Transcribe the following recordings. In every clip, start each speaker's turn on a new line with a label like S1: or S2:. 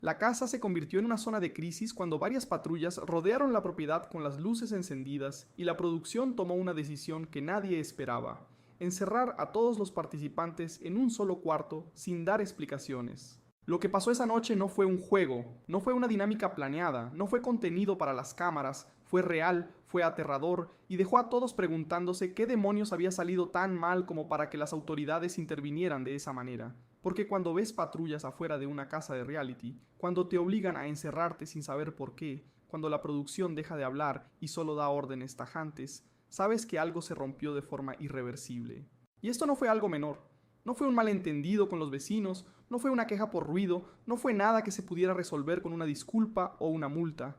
S1: La casa se convirtió en una zona de crisis cuando varias patrullas rodearon la propiedad con las luces encendidas y la producción tomó una decisión que nadie esperaba: encerrar a todos los participantes en un solo cuarto sin dar explicaciones. Lo que pasó esa noche no fue un juego, no fue una dinámica planeada, no fue contenido para las cámaras, fue real, fue aterrador y dejó a todos preguntándose qué demonios había salido tan mal como para que las autoridades intervinieran de esa manera. Porque cuando ves patrullas afuera de una casa de reality, cuando te obligan a encerrarte sin saber por qué, cuando la producción deja de hablar y solo da órdenes tajantes, sabes que algo se rompió de forma irreversible. Y esto no fue algo menor. No fue un malentendido con los vecinos, no fue una queja por ruido, no fue nada que se pudiera resolver con una disculpa o una multa.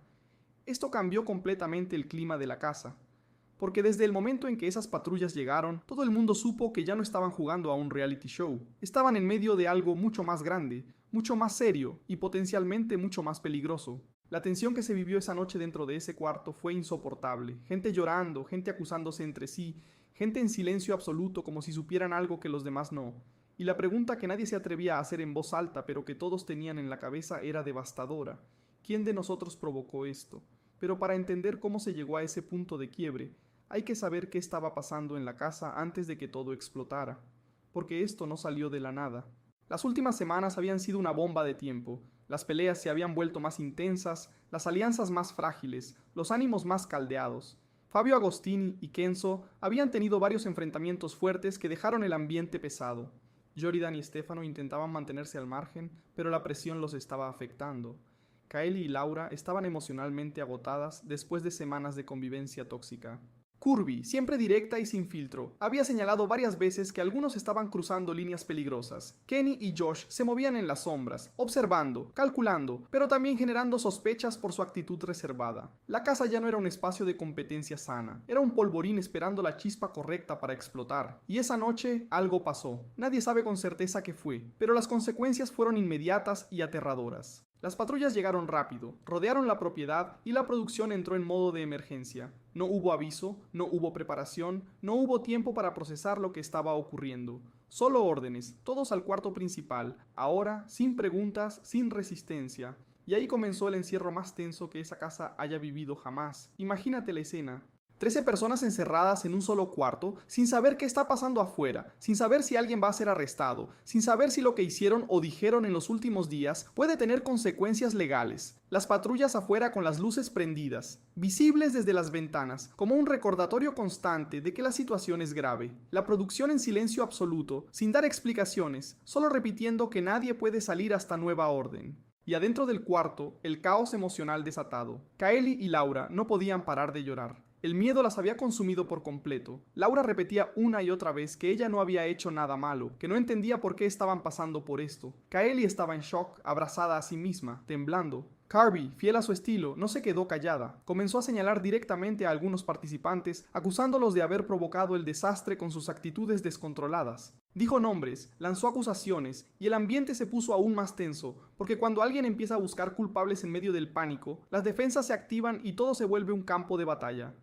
S1: Esto cambió completamente el clima de la casa, porque desde el momento en que esas patrullas llegaron, todo el mundo supo que ya no estaban jugando a un reality show. Estaban en medio de algo mucho más grande, mucho más serio y potencialmente mucho más peligroso. La tensión que se vivió esa noche dentro de ese cuarto fue insoportable. Gente llorando, gente acusándose entre sí, gente en silencio absoluto como si supieran algo que los demás no. Y la pregunta que nadie se atrevía a hacer en voz alta, pero que todos tenían en la cabeza, era devastadora: ¿quién de nosotros provocó esto? Pero para entender cómo se llegó a ese punto de quiebre, hay que saber qué estaba pasando en la casa antes de que todo explotara, porque esto no salió de la nada. Las últimas semanas habían sido una bomba de tiempo. Las peleas se habían vuelto más intensas, las alianzas más frágiles, los ánimos más caldeados. Fabio Agostini y Kenzo habían tenido varios enfrentamientos fuertes que dejaron el ambiente pesado. Joridan y Stefano intentaban mantenerse al margen, pero la presión los estaba afectando. Kaeli y Laura estaban emocionalmente agotadas después de semanas de convivencia tóxica. Kirby, siempre directa y sin filtro, había señalado varias veces que algunos estaban cruzando líneas peligrosas. Kenny y Josh se movían en las sombras, observando, calculando, pero también generando sospechas por su actitud reservada. La casa ya no era un espacio de competencia sana, era un polvorín esperando la chispa correcta para explotar. Y esa noche algo pasó. Nadie sabe con certeza qué fue, pero las consecuencias fueron inmediatas y aterradoras. Las patrullas llegaron rápido, rodearon la propiedad y la producción entró en modo de emergencia. No hubo aviso, no hubo preparación, no hubo tiempo para procesar lo que estaba ocurriendo. Solo órdenes, todos al cuarto principal, ahora sin preguntas, sin resistencia. Y ahí comenzó el encierro más tenso que esa casa haya vivido jamás. Imagínate la escena: 13 personas encerradas en un solo cuarto, sin saber qué está pasando afuera, sin saber si alguien va a ser arrestado, sin saber si lo que hicieron o dijeron en los últimos días puede tener consecuencias legales. Las patrullas afuera con las luces prendidas, visibles desde las ventanas, como un recordatorio constante de que la situación es grave. La producción en silencio absoluto, sin dar explicaciones, solo repitiendo que nadie puede salir hasta nueva orden. Y adentro del cuarto, el caos emocional desatado. Kaeli y Laura no podían parar de llorar. El miedo las había consumido por completo. Laura repetía una y otra vez que ella no había hecho nada malo, que no entendía por qué estaban pasando por esto. Kaeli estaba en shock, abrazada a sí misma, temblando. Kirby, fiel a su estilo, no se quedó callada. Comenzó a señalar directamente a algunos participantes, acusándolos de haber provocado el desastre con sus actitudes descontroladas. Dijo nombres, lanzó acusaciones, y el ambiente se puso aún más tenso, porque cuando alguien empieza a buscar culpables en medio del pánico, las defensas se activan y todo se vuelve un campo de batalla.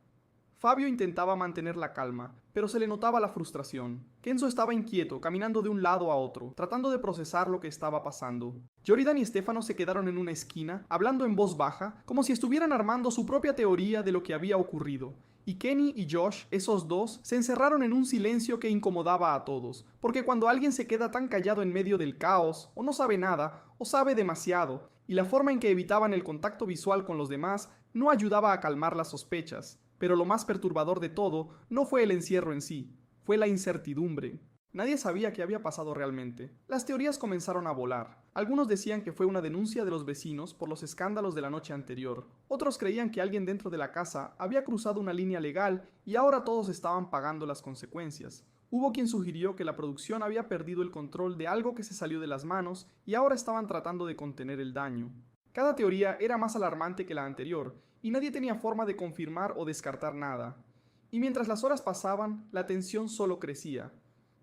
S1: Fabio intentaba mantener la calma, pero se le notaba la frustración. Kenzo estaba inquieto, caminando de un lado a otro, tratando de procesar lo que estaba pasando. Joridan y Stefano se quedaron en una esquina, hablando en voz baja, como si estuvieran armando su propia teoría de lo que había ocurrido. Y Kenny y Josh, esos dos, se encerraron en un silencio que incomodaba a todos, porque cuando alguien se queda tan callado en medio del caos, o no sabe nada, o sabe demasiado, y la forma en que evitaban el contacto visual con los demás no ayudaba a calmar las sospechas. Pero lo más perturbador de todo no fue el encierro en sí, fue la incertidumbre. Nadie sabía qué había pasado realmente. Las teorías comenzaron a volar. Algunos decían que fue una denuncia de los vecinos por los escándalos de la noche anterior. Otros creían que alguien dentro de la casa había cruzado una línea legal y ahora todos estaban pagando las consecuencias. Hubo quien sugirió que la producción había perdido el control de algo que se salió de las manos y ahora estaban tratando de contener el daño. Cada teoría era más alarmante que la anterior, y nadie tenía forma de confirmar o descartar nada. Y mientras las horas pasaban, la tensión solo crecía,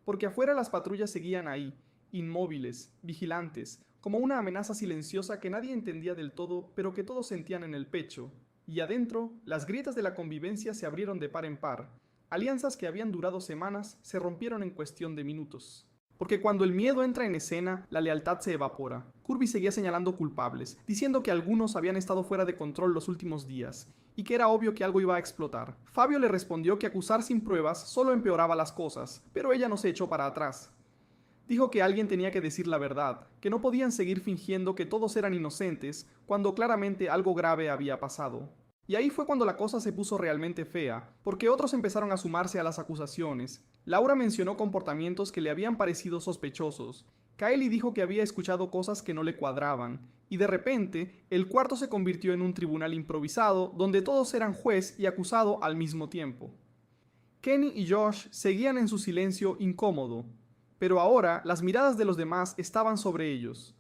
S1: porque afuera las patrullas seguían ahí, inmóviles, vigilantes, como una amenaza silenciosa que nadie entendía del todo, pero que todos sentían en el pecho. Y adentro, las grietas de la convivencia se abrieron de par en par. Alianzas que habían durado semanas se rompieron en cuestión de minutos. Porque cuando el miedo entra en escena, la lealtad se evapora. Kirby seguía señalando culpables, diciendo que algunos habían estado fuera de control los últimos días, y que era obvio que algo iba a explotar. Fabio le respondió que acusar sin pruebas solo empeoraba las cosas, pero ella no se echó para atrás. Dijo que alguien tenía que decir la verdad, que no podían seguir fingiendo que todos eran inocentes, cuando claramente algo grave había pasado. Y ahí fue cuando la cosa se puso realmente fea, porque otros empezaron a sumarse a las acusaciones. Laura mencionó comportamientos que le habían parecido sospechosos. Kylie dijo que había escuchado cosas que no le cuadraban, y de repente, el cuarto se convirtió en un tribunal improvisado donde todos eran juez y acusado al mismo tiempo. Kenny y Josh seguían en su silencio incómodo, pero ahora las miradas de los demás estaban sobre ellos,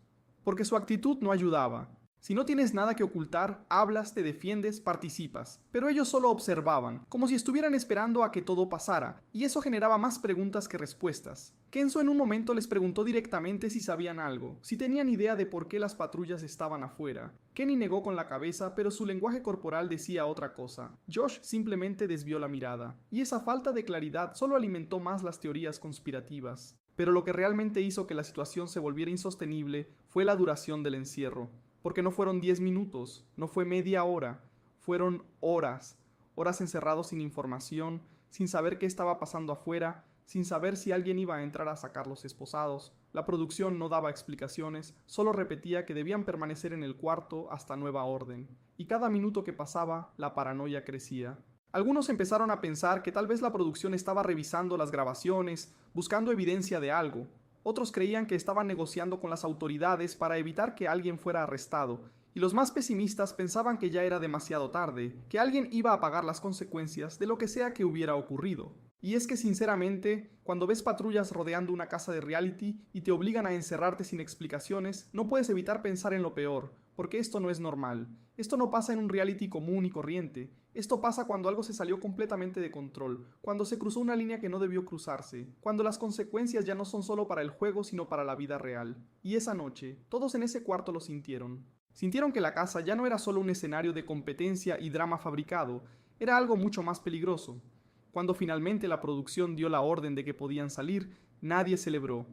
S1: porque su actitud no ayudaba. Si no tienes nada que ocultar, hablas, te defiendes, participas. Pero ellos solo observaban, como si estuvieran esperando a que todo pasara, y eso generaba más preguntas que respuestas. Kenzo en un momento les preguntó directamente si sabían algo, si tenían idea de por qué las patrullas estaban afuera. Kenny negó con la cabeza, pero su lenguaje corporal decía otra cosa. Josh simplemente desvió la mirada, y esa falta de claridad solo alimentó más las teorías conspirativas. Pero lo que realmente hizo que la situación se volviera insostenible fue la duración del encierro. Porque no fueron 10 minutos, no fue media hora, fueron horas. Horas encerrados sin información, sin saber qué estaba pasando afuera, sin saber si alguien iba a entrar a sacar los esposados. La producción no daba explicaciones, solo repetía que debían permanecer en el cuarto hasta nueva orden. Y cada minuto que pasaba, la paranoia crecía. Algunos empezaron a pensar que tal vez la producción estaba revisando las grabaciones, buscando evidencia de algo. Otros creían que estaban negociando con las autoridades para evitar que alguien fuera arrestado, y los más pesimistas pensaban que ya era demasiado tarde, que alguien iba a pagar las consecuencias de lo que sea que hubiera ocurrido. Y es que sinceramente, cuando ves patrullas rodeando una casa de reality y te obligan a encerrarte sin explicaciones, no puedes evitar pensar en lo peor, porque esto no es normal. Esto no pasa en un reality común y corriente. Esto pasa cuando algo se salió completamente de control, cuando se cruzó una línea que no debió cruzarse, cuando las consecuencias ya no son solo para el juego sino para la vida real. Y esa noche, todos en ese cuarto lo sintieron. Sintieron que la casa ya no era solo un escenario de competencia y drama fabricado, era algo mucho más peligroso. Cuando finalmente la producción dio la orden de que podían salir, nadie celebró.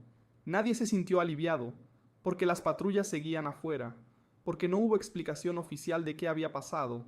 S1: Nadie se sintió aliviado, porque las patrullas seguían afuera, porque no hubo explicación oficial de qué había pasado,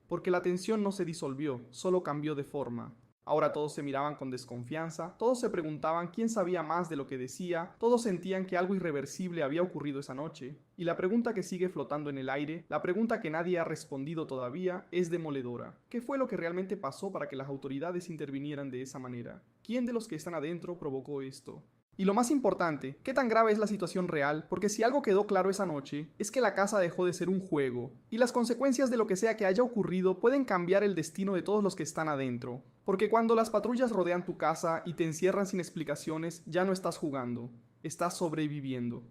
S1: porque la tensión no se disolvió, solo cambió de forma. Ahora todos se miraban con desconfianza, todos se preguntaban quién sabía más de lo que decía, todos sentían que algo irreversible había ocurrido esa noche. Y la pregunta que sigue flotando en el aire, la pregunta que nadie ha respondido todavía, es demoledora. ¿Qué fue lo que realmente pasó para que las autoridades intervinieran de esa manera? ¿Quién de los que están adentro provocó esto? Y lo más importante, ¿qué tan grave es la situación real? Porque si algo quedó claro esa noche, es que la casa dejó de ser un juego, y las consecuencias de lo que sea que haya ocurrido pueden cambiar el destino de todos los que están adentro. Porque cuando las patrullas rodean tu casa y te encierran sin explicaciones, ya no estás jugando, estás sobreviviendo.